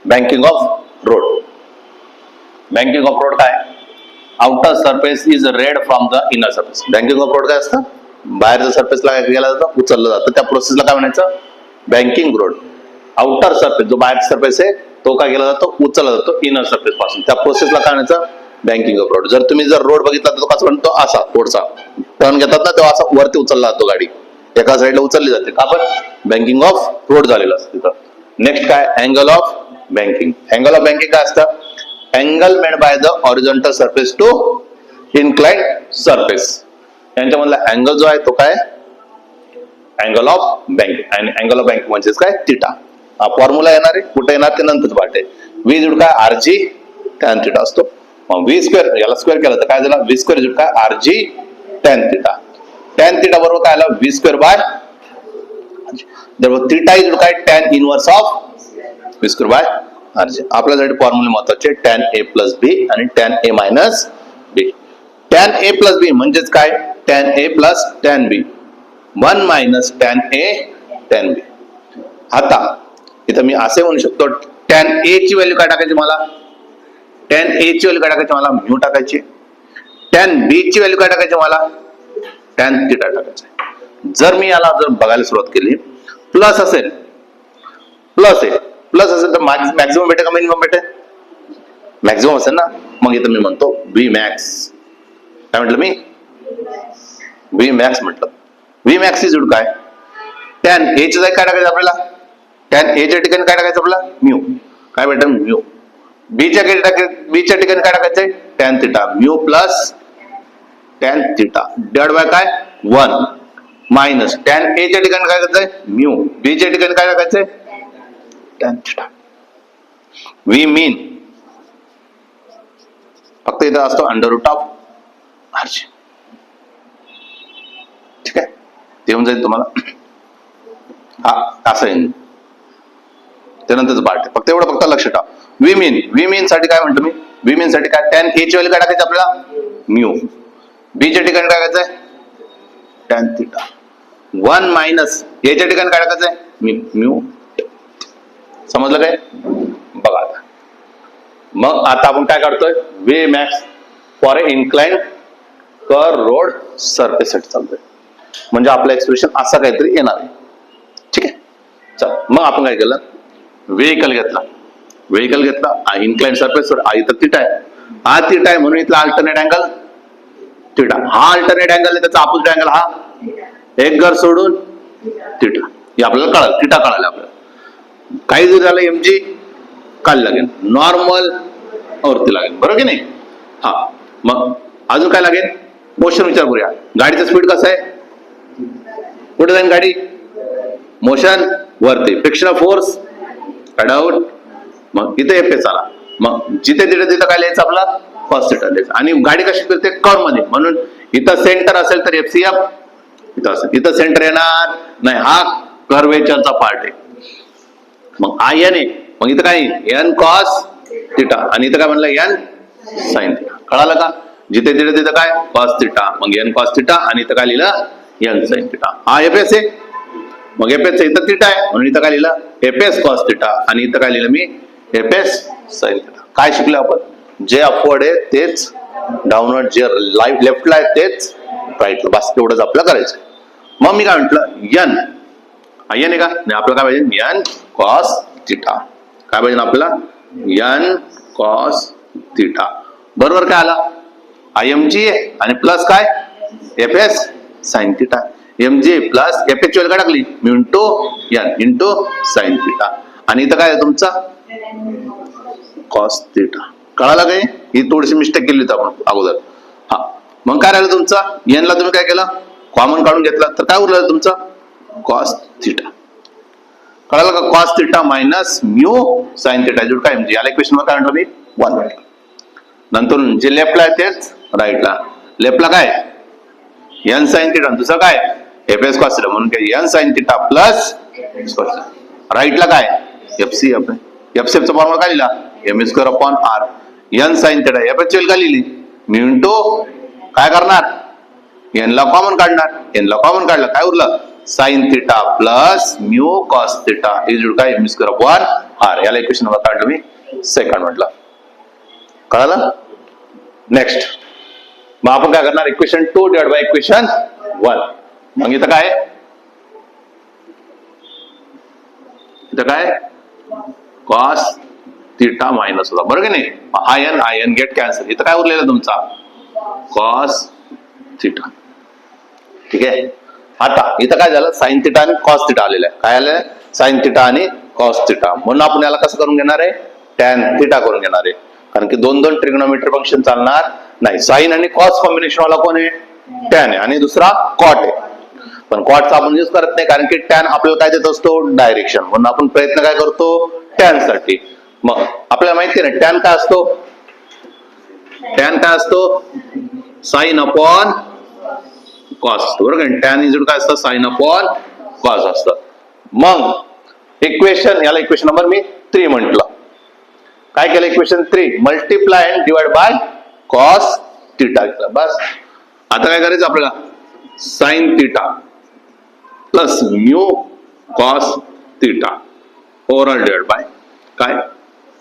Banking of road. Banking of road काय? Outer surface is raised from the inner surface. Banking of road काय असतं? बाहेरच्या सरफेसला गेला जातं, उचललं जातं, त्या प्रोसेसला काय म्हणायचं? Banking road. आउटर सरफेस जो बाहेरचा सरफेस आहे तो काय केला जातो? उचलला जातो इनर सरफेस पासून, त्या प्रोसेसला काय म्हणायचं? Banking of road. जर तुम्ही जर रोड बघितला तर तो कसा बनतो? असा रोडचा टर्न घेतात ना तेव्हा असा वरती उचलला जातो, गाडी एका साईडला उचलली जाते. का? पण बँकिंग ऑफ रोड झालेलं असतं तिथं. नेक्स्ट काय? Angle of banking. Angle of banking काय असतं? Angle made by the horizontal surface to inclined surface. यांच्यामधला अँगल जो आहे तो काय? Angle of banking. आणि अँगल ऑफ बँकिंग म्हणजेच काय? थिटा. हा फॉर्म्युला येणार आहे, कुठे येणार ते नंतर पाठ आहे. व्ही इज काय? आर जी टॅन थिटा असतो. मग व्ही स्क्वेअर याला स्क्वेअर केलं तर काय झालं? व्ही स्क्वेअर इज काय? R G tan theta. Tan theta बरोबर काय आलं? V square by theta is काय? Tan inverse of V square by R G. आपल्यासाठी फॉर्म्युले महत्वाचे टॅन ए प्लस बी आणि tan A minus B. Tan A plus B म्हणजेच काय? Tan A plus tan B 1 minus tan A tan B. आता इथं मी असे म्हणू शकतो टॅन ए ची व्हॅल्यू काय टाकायची मला? टॅन ए ची व्हॅल्यू काय टाकायची मला? म्यू टाकायची. टॅन बी ची व्हॅल्यू काय टाकायची मला? टॅन थिटा टाकायचं. जर मी याला जर बघायला सुरुवात केली, प्लस असेल, प्लस आहे, प्लस असेल तर मॅक्झिमम भेटेल का मिनिमम भेटेल? मॅक्झिमम असेल ना. मग इथं मी म्हणतो व्ही मॅक्स. काय म्हटलं मी? व्ही मॅक्स म्हटलं. व्ही मॅक्स इज काय? टॅन ए च्या जागी काय टाकायचं आपल्याला? टॅन ए च्या ठिकाणी काय टाकायचं आपल्याला? म्यू. काय भेटेल? म्यू. बी च्या ठिकाणी काय टाकायचंय? Tan theta. Mu plus tan theta divide by काय? 1 मायनस टॅन ए च्या ठिकाणी काय करायचंय? म्यू. बी च्या ठिकाणी काय टाकायचंय? Tan theta. व्ही मीन फक्त इथं असतो under root of R G. ठीक आहे, ते होऊन जाईल तुम्हाला. हा असं आहे, त्यानंतरच पार्ट आहे. फक्त एवढं फक्त लक्ष ठेवा. व्ही मीन. व्ही मीन साठी काय म्हणतो मी? व्ही मीन साठी काय? टॅन ए ची व्हॅल्यू काय टाकायची आपल्याला? म्यू. बी च्या ठिकाणी काय टाकायचंय? Tan theta. 1 मायनस ए च्या ठिकाणी काय टाकायचंय? म्यू. समजलं काय? बघा आता. मग आता आपण काय काढतोय? V max for a inclined कर रोड सरफेस साठी चालतोय. म्हणजे आपलं एक्सप्रेशन असा काहीतरी येणार आहे. ठीक आहे, चल मग आपण काय केलं? व्हेकल घेतला. व्हेकल घेतला, इन्क्लाइंड सरफेस इथं थिटा आहे. हा थिटा आहे म्हणून इथला अल्टरनेट अँगल थिटा. हा अल्टरनेट अँगल आहे, त्याचा अपोजिट अँगल हा एक घर सोडून थिटा. हे आपल्याला कळालं, थिटा कळालं आपल्याला. काही जर झालं एमजी काल लागेल, नॉर्मल वरती लागेल, बरोबर की नाही? हा, मग अजून काय लागेल? मोशन विचार करूया. गाडीचा स्पीड कसा आहे? कुठे जाईल गाडी? मोशन वरती. Friction of force down. मग इथे एफ एस आला. मग जिथे तिथे काय लिहायचं आपला? कॉस थिटा लिहायचं. आणि गाडी कशी फिरते? कर्व मध्ये, म्हणून इथं सेंटर असेल तर एफसीएफ इथं असेल. इथं सेंटर येणार नाही, हा कर्वेचरचा पार्ट आहे. मग आय एन आहे, मग इथं काय? N cos theta. आणि इथं काय म्हणलं? N sine theta. कळालं का? जिथे तिथे काय? Cos theta. मग एन कॉस थिटा आणि इथं काय लिहिलं? N sine theta. हा एफ एस आहे, मग एफ एस इथं थिटा आहे म्हणून इथं काय लिहिलं? F S cos theta. आणि इथं काय लिहिलं मी? F S sine theta. काय शिकलो आपण? जे अपवर्ड आहे तेच डाऊनवर्ड, जे लेफ्टला आहे तेच राईटला. बस तेवढंच आपलं करायचं. मग मी काय म्हंटल? एन एन आहे का? नाही, आपलं काय पाहिजे? N cos theta. काय पाहिजे आपल्याला? N cos theta. बरोबर काय आला? आय एम जी आहे आणि प्लस काय? F S sine theta. M G plus F H काय टाकली? Mu into N into sine theta. आणि इथं काय आहे तुमचा? Cos theta. कळालं काय? ही थोडीशी मिस्टेक केली होती आपण अगोदर. हा, मग काय राहिलं तुमचा? एन ला तुम्ही काय केलं? कॉमन काढून घेतला तर काय उरलं तुमचा? Cos theta. कळालं का? Cos theta minus mu sine theta जोड काय? म्हणजे याला इक्वेशन मध्ये काय म्हटलं मी? 1 म्हटलं. नंतर जे लेफ्टला आहे तेच राईटला. लेफ्टला काय? N sine theta. दुसरं काय? F S cos theta. म्हणून काय? एन साइन थिटा प्लस राईटला काय? एफसीएफ. एफसीएफ चा फॉर्म्युला काय लिहिला? M square upon R. N sine theta F H काय लिहिली? म्यू इंटू काय करणार? एन ला कॉमन काढणार. एन ला कॉमन काढलं काय उरलं? Sine theta plus mu cos theta is काय? M square upon R. याला इक्वेशन नंबर काढलं मी सेकंड म्हटलं. कळालं? नेक्स्ट मग आपण काय करणार, इक्वेशन 2 डिवाइड बाय इक्वेशन 1. मग इथं काय, इथं काय कॉस थिटा मायनस होता, बरोबर की नाही. Ion ion get cancel. इथं काय उरलेलं तुमचा कॉस थिटा. ठीक आहे. आता इथं काय झालं, साइन थिटा आणि कॉस थिटा आलेलं आहे. काय आलेलं आहे, साइन थिटा आणि कॉस थिटा. म्हणून आपण याला कसं करून घेणार आहे, टॅन थिटा करून घेणार आहे. कारण की दोन दोन ट्रिग्नोमेट्री फंक्शन चालणार नाही. साइन आणि कॉस कॉम्बिनेशन वाला कोण आहे, टॅन आहे, आणि दुसरा कॉट आहे. पण कॉटचा आपण यूज करत नाही, कारण की टॅन आपल्याला काय देत असतो, डायरेक्शन. म्हणून आपण प्रयत्न काय करतो, टॅन साठी. मग आपल्याला माहिती आहे ना टॅन काय असतो, टॅन काय असतो, साइन अपॉन कॉस असतो, बरोबर. टॅन इज काय असतं, साइन अपॉन कॉस असतं. मग इक्वेशन, याला इक्वेशन नंबर मी 3 म्हटलं. काय केलं, equation 3 multiply and divide by cos theta केलं. बस. आता काय करायचं आपल्याला, sine theta plus mu cos theta overall divide by काय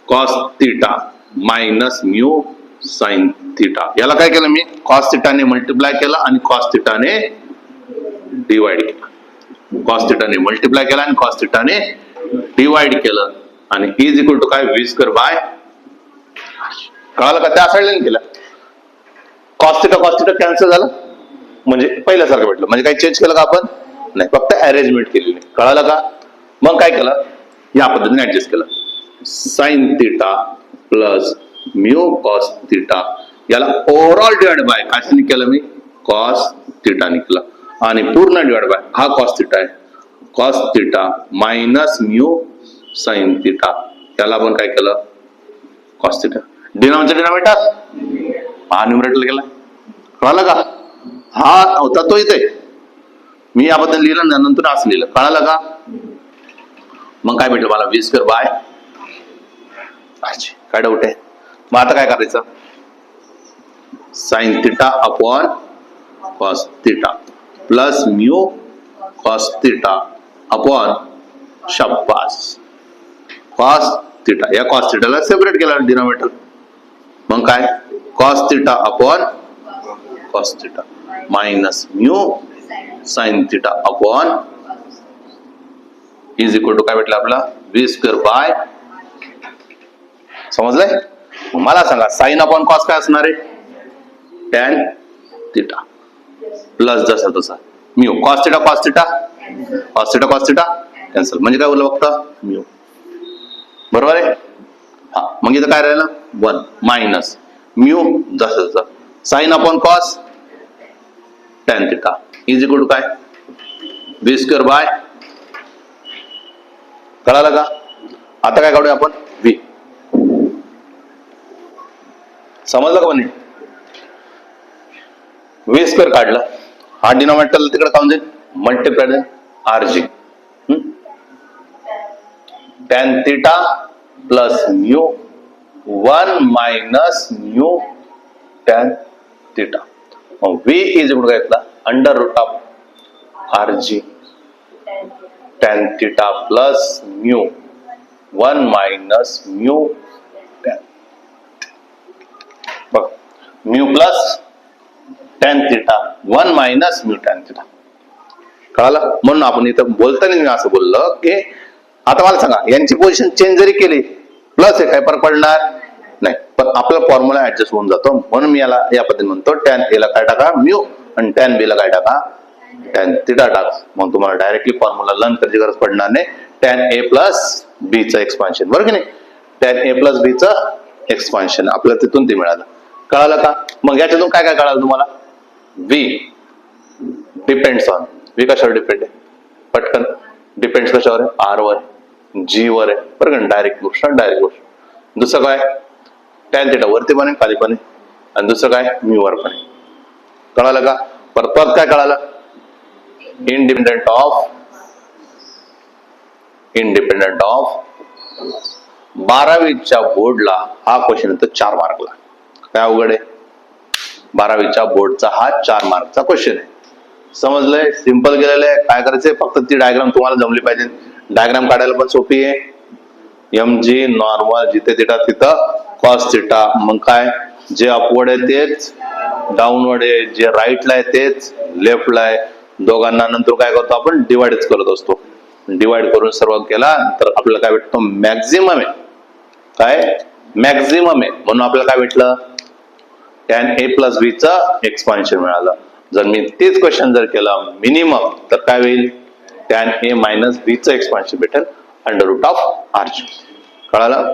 cos theta minus mu sine theta. याला काय केलं मी, कॉस थिटाने मल्टिप्लाय केलं आणि कॉस थिटाने डिवाइड केलं. कॉस थिटाने मल्टिप्लाय केलं आणि कॉस थिटाने डिवाइड केलं, आणि इज इक्वल टू काय, व्ही स्क्वेअर बाय. कळालं का, त्या साईडला केलं. कॉस थिटा कॅन्सल झालं, म्हणजे पहिल्यासारखं भेटलं. म्हणजे काही चेंज केलं का आपण, नाही, फक्त अरेंजमेंट केलेली. कळालं का. मग काय केलं, या पद्धतीने ऍडजस्ट केलं. Sign theta plus mu cos theta, याला ओव्हरऑल डिवाइड बाय काय केलं मी, कॉस थिटाने केलं, आणि पूर्ण डिवाइड बाय हा कॉस थिटा आहे, cos theta minus mu sine theta. त्याला आपण काय केलं, कॉस थिटा. डिनॉमिनेटर हा न्यूमरेटर केला. कळालं का. हा होता तो इथे, मी याबद्दल लिहिलं ना, नंतर असं लिहिलं. कळालं का. मग काय भेटलं मला, व्ही स्क्वेअर बाय. काय डाऊट आहे. मग आता काय करायचं, sine theta upon cos theta plus mu cos theta upon शाबास कॉस थिटा. या कॉस थिटाला सेपरेट केला डिनॉमिनेटर. मग काय, cos theta upon cos theta minus mu sine theta upon is equal to काय भेटलं आपला, व्ही स्क्वेअर बाय. समजलंय. मला सांगा साइन अपॉन कॉस काय असणार आहे, टॅन थिटा प्लस जसा तसा mu cos theta cos theta cos theta cos theta cancel, म्हणजे काय बोललं फक्त म्यू. बरोबर आहे. हा, मग इथं काय राहिलं, 1 मायनस म्यू जसं तसं sine upon cos tan theta is equal to काय, व्ही स्क्वेअर बाय. कळालं का. आता काय काढूया आपण, व्ही. समजलं का पण, व्ही स्क्वेअर काढलं, हा डिनॉमिनेटर तिकडे काढून जाईल, multiply R G tan theta plus mu 1 minus mu tan theta. मग V is equal to, under root of R G tan theta plus mu 1 minus mu tan. बघ, mu plus tan theta 1 minus mu tan theta. कळालं. म्हणून आपण इथं बोलताना मी असं बोललो की आता मला सांगा, यांची पोझिशन चेंज जरी केली प्लस हे काय फरक पडणार नाही, पण आपला फॉर्म्युला ऍडजस्ट होऊन जातो. म्हणून मी याला या पद्धतीने म्हणतो, टॅन ए ला काय टाका म्यू, आणि टॅन बी ला काय टाका टॅन थिटा टाका. मग तुम्हाला डायरेक्टली फॉर्म्युला लर्न करायची गरज पडणार नाही. टॅन ए प्लस बी चं एक्सपान्शन, बरोबर की नाही. टॅन ए प्लस बी चं एक्सपान्शन आपल्याला तिथून ते मिळालं. कळालं का. मग याच्यातून काय काय कळालं तुम्हाला, व्ही डिपेंड्स ऑन, व्ही कशावर डिपेंड आहे, पटकन डिपेंड्स कशावर आहे, आर वर, जी वर आहे, बरं का. डायरेक्ट गोष्ट डायरेक्ट गोष्ट. दुसरं काय, टॅन थिटा वरती पण आहे खाली पण आहे, आणि दुसरं काय म्यू वर पण आहे. कळालं का. परत काय कळालं, इंडिपेंडंट ऑफ 12वीच्या बोर्डला हा क्वेश्चन येतो 4 मार्कला. काय अवघड आहे, 12वीच्या बोर्डचा हा 4 मार्कचा क्वेश्चन आहे. समजलंय, सिंपल केलेलं आहे. काय करायचंय, फक्त ती डायग्राम तुम्हाला जमली पाहिजे. डायग्राम काढायला पण सोपी आहे, एम जी नॉर्मल जिथे थिटा तिथं कॉस थिटा. मग काय, जे अपवर्ड आहे तेच डाऊनवर्ड आहे, जे राईटला आहे तेच लेफ्टला आहे. दोघांना नंतर काय करतो आपण, डिवाइडच करत असतो. डिवाइड करून सर्व केला तर आपल्याला काय भेटतो, मॅक्झिमम आहे. काय, मॅक्झिमम आहे. म्हणून आपल्याला काय भेटलं, tan a प्लस बी चं एक्सपान्शन मिळालं. जर मी तेच क्वेश्चन जर केलं मिनिमम, तर काय होईल, tan a मायनस बी चं एक्सपान्शन भेटेल अंडर रूट ऑफ r. कळालं?